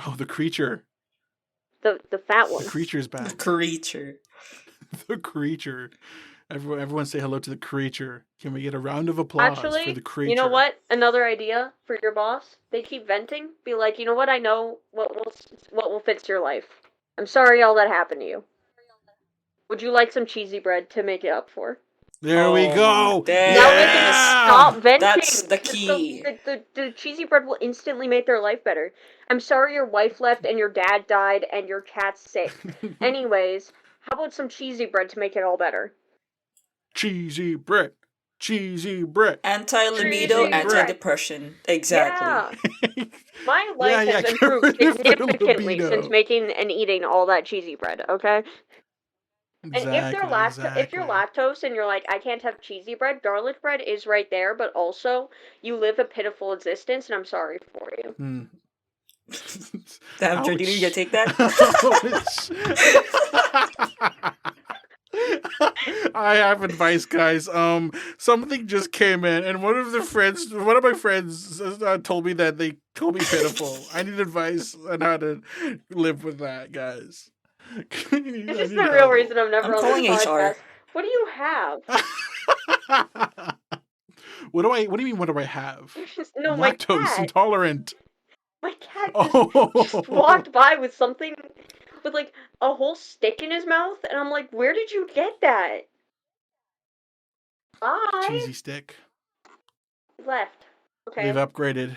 Oh, the creature. The fat one. The creature's back. The creature. The creature. Everyone say hello to the creature. Can we get a round of applause for the creature? You know what? Another idea for your boss. They keep venting. Be like, you know what? I know what will fix your life. I'm sorry all that happened to you. Would you like some cheesy bread to make it up for? There we go. Now we can stop venting. That's the key. The cheesy bread will instantly make their life better. I'm sorry your wife left and your dad died and your cat's sick. Anyways, how about some cheesy bread to make it all better? Cheesy bread. Cheesy bread. Anti-libido, anti-depression. Exactly. Yeah. My life has improved significantly since making and eating all that cheesy bread, okay? Exactly, and if you're lactose and you're like, I can't have cheesy bread, garlic bread is right there, but also you live a pitiful existence, and I'm sorry for you. Damn, Jordino, you gonna take that? I have advice, guys. Something just came in, and one of my friends told me that they call me pitiful. I need advice on how to live with that, guys. This is the real reason I'm never on this podcast. HR. What do you have? What do you mean? What do I have? No, lactose intolerant. My cat just walked by with something, with like a whole stick in his mouth, and I'm like, where did you get that? Bye. Cheesy stick. He left. Okay. We've upgraded.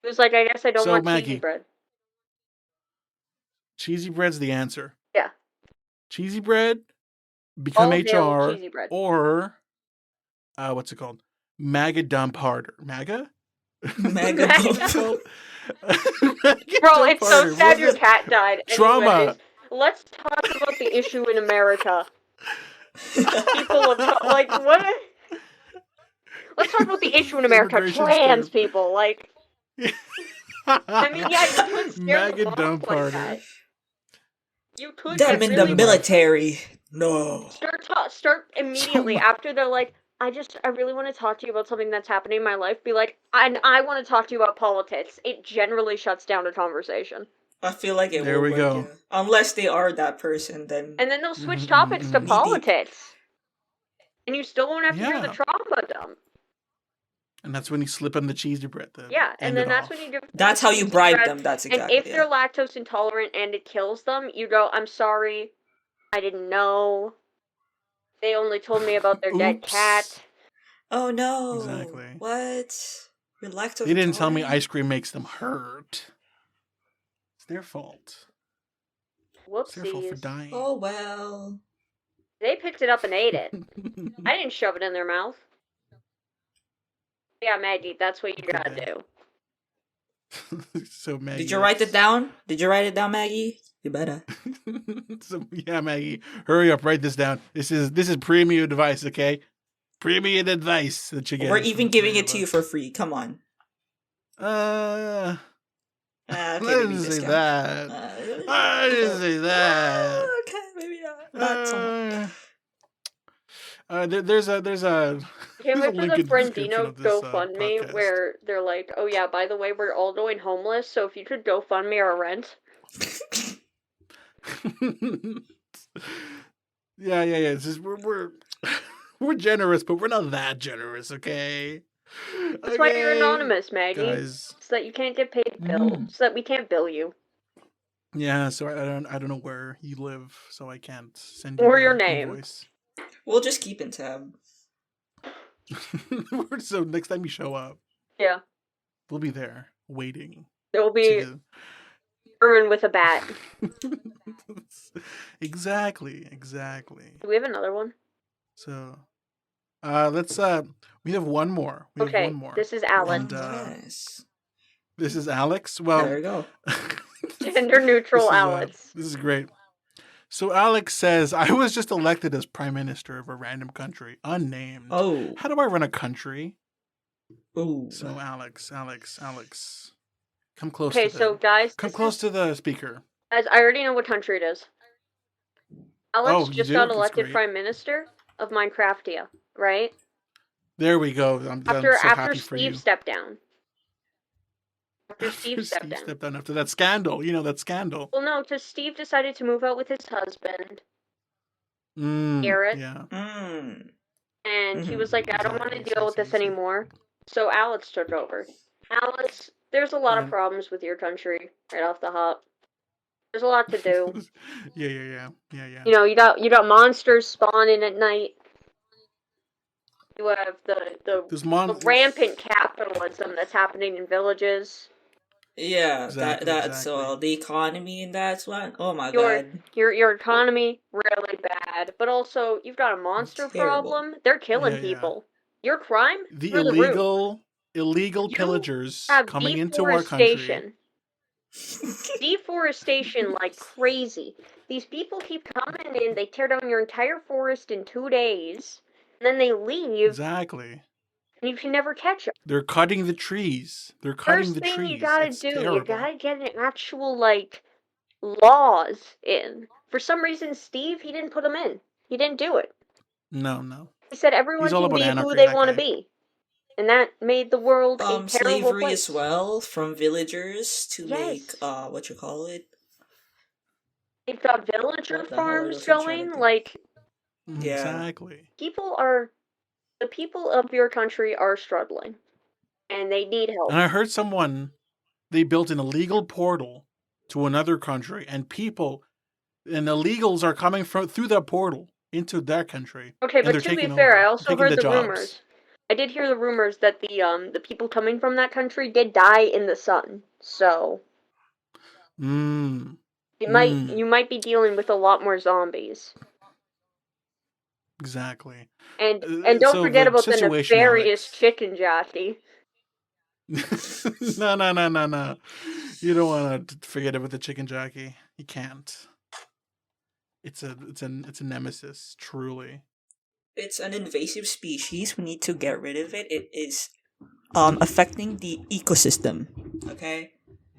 He was like, I guess I don't want Maggie, cheesy bread. Cheesy bread's the answer. Yeah. Cheesy bread, become HR, cheesy bread. or what's it called? MAGA dump harder. MAGA? MAGA dump. Bro, it's so sad your cat died. Trauma. Anyways, let's talk about the issue in America. People of like what? Let's talk about the issue in America. Trans people, like. I mean, yeah, you could scare MAGA dump harder. That. You could. Them in the military. No. Start immediately after they're like, I really want to talk to you about something that's happening in my life. Be like, I want to talk to you about politics. It generally shuts down a conversation. I feel like it there will we work, go. Yeah. Unless they are that person, then. And then they'll switch topics to politics. And you still won't have to hear the trauma dump. And that's when you slip on the cheesy bread. And then that's when you give. That's how you bribe them. That's exactly. And if they're lactose intolerant and it kills them, you go, I'm sorry, I didn't know. They only told me about their dead cat. Oh no! Exactly. What? You're lactose. They didn't tell me ice cream makes them hurt. It's their fault. Whoopsies. It's their fault for dying. Oh well. They picked it up and ate it. I didn't shove it in their mouth. Yeah, Maggie, that's what you gotta do. So Maggie, Did you write it down? Did you write it down, Maggie? You better. So, yeah, Maggie, hurry up, write this down. This is premium advice, okay? Premium advice that you get. We're even giving it to you for free. Come on. Okay, Okay, I maybe didn't say discount. that. I didn't say that. Okay, maybe not so much. There's a Can't wait for link the in the description Friendino of this GoFundMe podcast. where they're like, oh yeah, by the way, we're all going homeless, so if you could GoFundMe our rent. Yeah. It's just we're generous, but we're not that generous, okay? That's why you're anonymous, Maggie. Guys. So that you can't get paid bill. So that we can't bill you. Yeah, so I don't know where you live, so I can't send you Or the your name. invoice. We'll just keep in tab. So next time you show up, Yeah. we'll be there waiting. It will be Ermen with a bat. Exactly. Do we have another one? So, let's we have one more. Okay, this is Alex. And, Yes. this is Alex. Well, There you go. Gender neutral Alex. This is great. So Alex says, I was just elected as prime minister of a random country, unnamed. Oh. How do I run a country? Oh. So Alex, come close. Okay, so guys, come close to the speaker. Guys, I already know what country it is. Alex just got elected prime minister of Minecraftia, right? There we go. I'm so happy for you. Steve stepped down. After Steve stepped down. After that scandal, that scandal. Well, no, because Steve decided to move out with his husband, Garrett. Yeah. And he was like, I don't want to deal with this anymore. So Alex took over. Alex, there's a lot of problems with your country right off the hop. There's a lot to do. Yeah. You got monsters spawning at night. You have the rampant capitalism that's happening in villages. Yeah, exactly. that's all the economy, and that's what. Oh my god, your economy really bad, but also you've got a monster problem. They're killing people. Your crime, the illegal pillagers coming into our country. Deforestation like crazy. These people keep coming in. They tear down your entire forest in 2 days, and then they leave. Exactly. And you can never catch them. They're cutting the trees. First thing you gotta do, you gotta get an actual, laws in. For some reason, Steve, he didn't put them in. He didn't do it. No. He said everyone can be who they want to be. And that made the world a terrible slavery place. as well, from villagers to make, what you call it? They've got villager farms going, Exactly. The people of your country are struggling, and they need help. And I heard they built an illegal portal to another country, and illegals are coming through that portal into their country. Okay, but to be fair, I also heard the rumors. I did hear the rumors that the people coming from that country did die in the sun. So, you might be dealing with a lot more zombies. Exactly. And don't forget about the nefarious chicken jockey. No. You don't want to forget about the chicken jockey. You can't. It's a nemesis, truly. It's an invasive species. We need to get rid of it. It is affecting the ecosystem. Okay?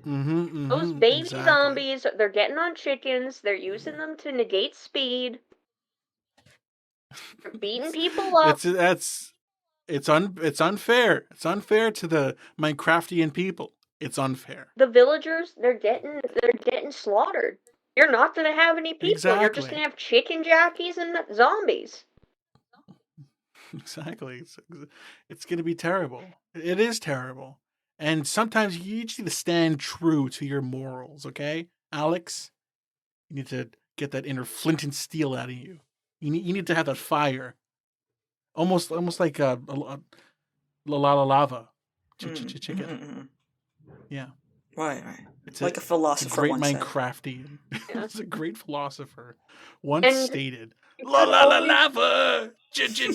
Those baby zombies, they're getting on chickens, they're using them to negate speed. They're beating people up. It's unfair. It's unfair to the Minecraftian people. It's unfair. The villagers, they're getting slaughtered. You're not gonna have any people. Exactly. You're just gonna have chicken jockeys and zombies. Exactly. It's gonna be terrible. It is terrible. And sometimes you just need to stand true to your morals, okay? Alex, you need to get that inner flint and steel out of you. You need to have that fire. Almost like a lava. Chicken. Yeah. Right. It's like a philosopher once said. Minecraftian. It's a great philosopher. Once stated, lava, chicken,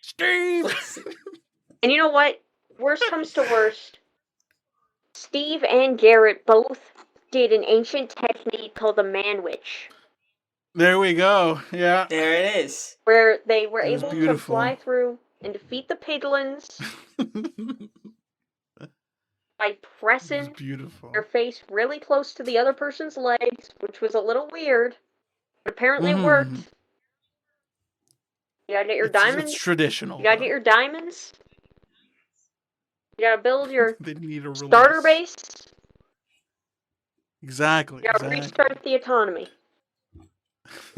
Steve. And you know what? Worst comes to worst, Steve and Garrett both did an ancient technique called the man-witch. There we go. Yeah. There it is. Where they were It was able to beautiful. fly through and defeat the piglins by It was pressing beautiful. your face really close to the other person's legs, which was a little weird, but apparently it Mhm. worked. You gotta get your diamonds. It's traditional. You gotta though. get your diamonds. You gotta build your They need a release. starter base. Exactly. You gotta restart the economy.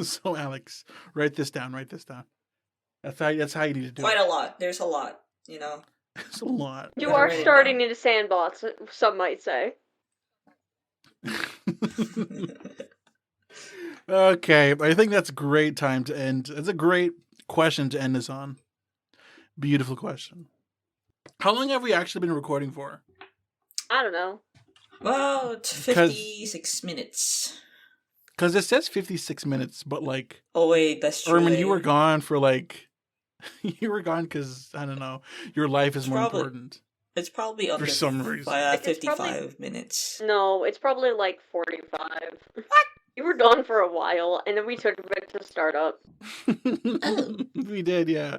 So Alex, write this down. Write this down. That's how you need to do Quite it. a lot. There's a lot, you know. It's a lot. You Gotta are write it starting down. in a sandbox, some might say. Okay, I think that's a great time to end. It's a great question to end this on. Beautiful question. How long have we actually been recording for? I don't know. About 56 minutes. Because it says 56 minutes, but like, Oh wait, that's true. Ermen, you were gone for like, you were gone because, I don't know, your life is It's more probably- important. It's probably under For some reason. by Like, it's 55 probably- minutes. No, it's probably like 45. What? You were gone for a while, and then we took a bit to start up. We did, yeah.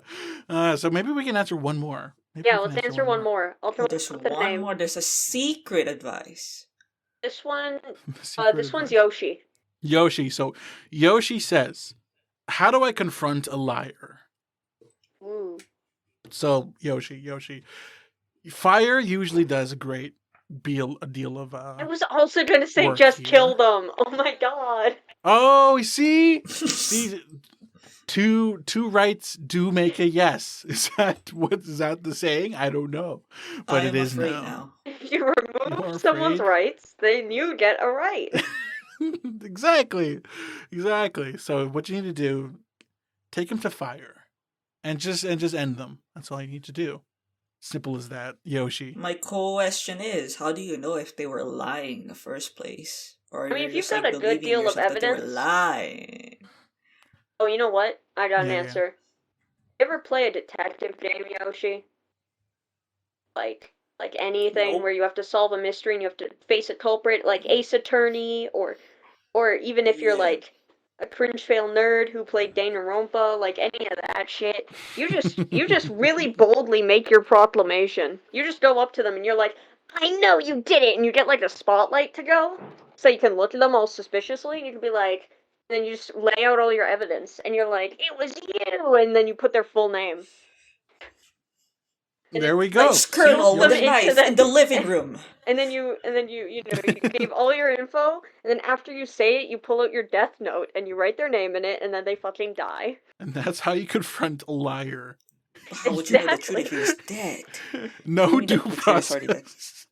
So maybe we can answer one more. Maybe Yeah, we can let's answer one more. I'll come Oh, up there's with the one name. more. There's a secret advice. This one, Secret this one's advice. Yoshi. Yoshi. So Yoshi says, how do I confront a liar? Ooh. So Yoshi. Fire usually does a great deal of I was also gonna say work just here. kill them. Oh my god. Oh, you see, two rights do make a yes. Is that the saying? I don't know, but I it am is afraid now. If you You're remove someone's afraid? rights, then you get a right. Exactly. So what you need to do, take them to fire, and just end them. That's all you need to do. Simple as that, Yoshi. My question is, how do you know if they were lying in the first place? Or I mean, you're if you've just, got like, a good believing deal of yourself that they were evidence- lying? Oh, you know what? I got an Yeah. answer. You ever play a detective game, Yoshi? Like anything Nope. where you have to solve a mystery and you have to face a culprit, like Ace Attorney, or even if you're Yeah. like a cringe fail nerd who played Danganronpa, like any of that shit. You just really boldly make your proclamation. You just go up to them and you're like, I know you did it, and you get like a spotlight to go, so you can look at them all suspiciously, and you can be like, and then you just lay out all your evidence, and you're like, it was you, and then you put their full name. And There it- we go. Like Colonel See? with a Into knife the- in the living room. And then you gave all your info, and then after you say it, you pull out your death note and you write their name in it, and then they fucking die. And that's how you confront a liar. How would you know the truth if he was dead? No You mean due the truth is already dead. process.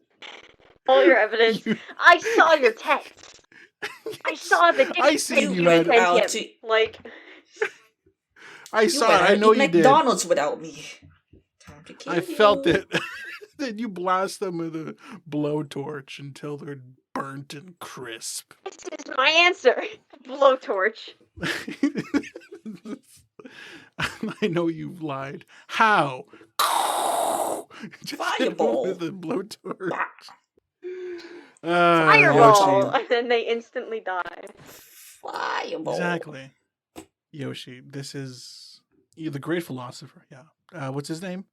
All your evidence. You- I saw your text. I saw the dick I pic seen you you had- sent out him. to- Like, I You saw went it. out I and know eat you did. McDonald's without me. Time to kill I felt you. it. Then you blast them with a blowtorch until they're burnt and crisp. this is my answer. Blowtorch. I know you've lied. How? Just hit 'em Fireball. with a blowtorch. Bah. Fireball. Yoshi. And then they instantly die. Fireball. Exactly. Yoshi, this is the great philosopher. Yeah. What's his name?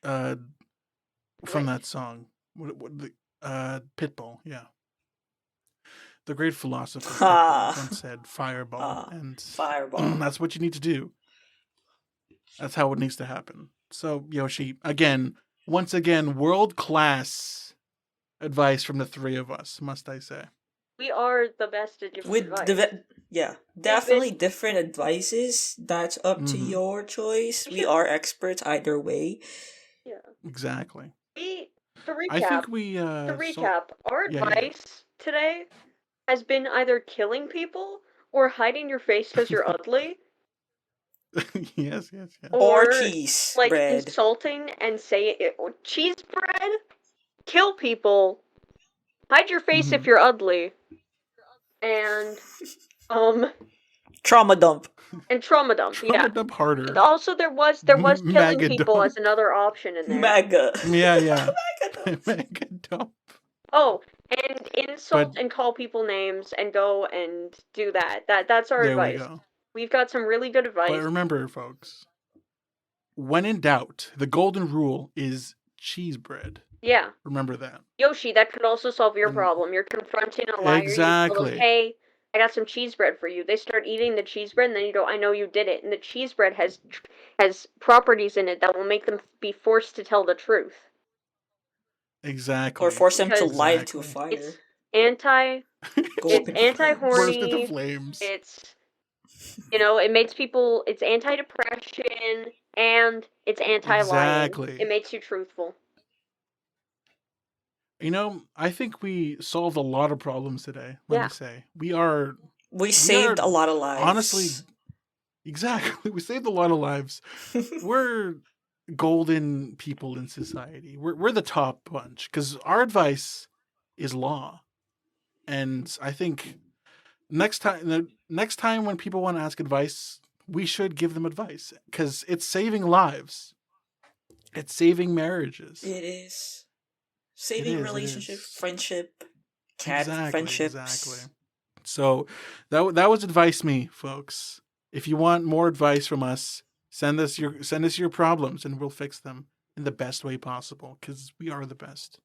From that song. What the Pitbull, yeah. The great philosopher Pitbull once said fireball, and Fireball. that's what you need to do. That's how it needs to happen. So, Yoshi, once again, world-class advice from the three of us, must I say. We are the best at giving With advice. definitely different advices. That's up to Mhm. your choice. We are experts either way. Exactly. To I recap, think we our yeah, yeah. advice today has been either killing people or hiding your face because you're ugly, yes. Or or cheese like bread. insulting and say it, cheese bread, kill people, hide your face if Mhm. you're ugly, and Trauma dump. And trauma dump. Trauma Yeah. dump harder. Also, there was killing Mega people dump. as another option in there. Mega. Yeah. Mega dump. Mega dump. Oh, and insult But- and call people names and go and do that. That's our There advice. we go. We've got some really good advice. But remember, folks, when in doubt, the golden rule is cheese bread. Yeah. Remember that. Yoshi, that could also solve your And- problem. You're confronting a liar. You tell Exactly. them, hey, I got some cheese bread for you. They start eating the cheese bread, and then you go, I know you did it. And the cheese bread has properties in it that will make them be forced to tell the truth. Exactly. Or force them to Because- light into a Exactly. fire. It's anti Go it's up in Burst into anti-horny. flames. It's it makes people, it's anti-depression and it's anti-lying. Exactly. It makes you truthful. I think we solved a lot of problems today. Let Yeah. me say. We saved are a lot of lives. honestly, exactly. We saved a lot of lives. We're golden people in society. We're the top bunch because our advice is law. And I think next time when people want to ask advice, we should give them advice because it's saving lives. It's saving marriages. It is. Saving is, it relationship, is. friendship, cat friendships. Exactly. So that was Advice Me, folks. If you want more advice from us, send us your problems and we'll fix them in the best way possible because we are the best.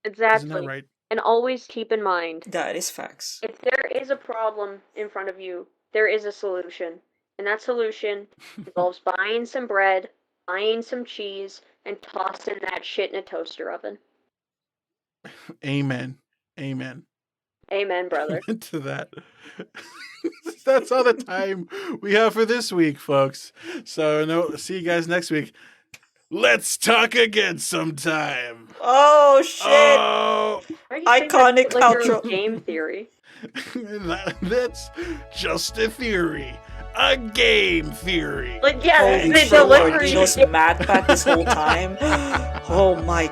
Exactly. Isn't that right? And always keep in mind, That is facts. if there is a problem in front of you, there is a solution. And that solution involves buying some bread, buying some cheese, and tossing that shit in a toaster oven. Amen. Amen. Amen, brother. To that. That's all the time we have for this week, folks. So see you guys next week. Let's talk again sometime. Oh shit! Oh, Why are you saying Iconic that like your outro. game theory? that's just a theory. A game theory. Like, yeah, Holy the shit, delivery. Jordino's mad at this whole time. Oh my